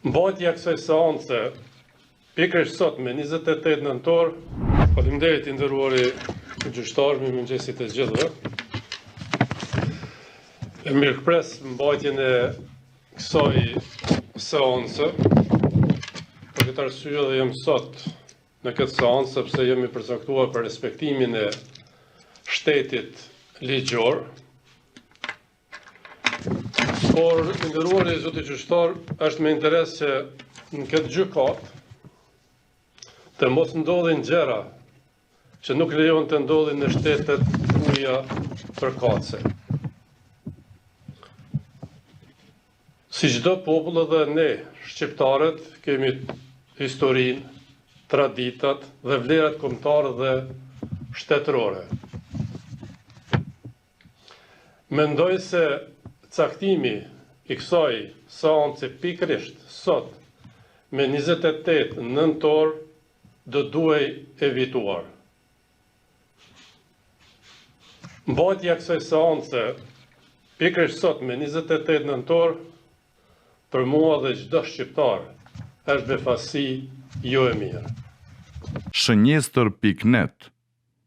Mbajtja e kësaj seance pikërisht sot me 28 nëntor, faleminderit i nderuari gjyqtar, mirëmëngjesit të gjithëve. E mirëpres mbajtjen e kësaj seance. Për këtë arsye dhe jam sot në këtë seancë sepse jemi përcaktuar për respektimin e shtetit ligjor. Por, nderuari zoti gjyqtar, është me interes që në këtë gjykat të mos ndodhin gjëra që nuk lejon të ndodhin në shtetet tuaja përkatëse. Si çdo popull edhe ne, shqiptarët, kemi historinë, traditat dhe vlerat kombëtare dhe shtetërore. Mendoj se caktimi i kësaj seance pikërisht sot me 28 nëntor do duhej evituar. Mbajtja e kësaj seance pikërisht sot me 28 nëntor për mua dhe çdo shqiptar është befasi jo e mirë. Shënjestër.net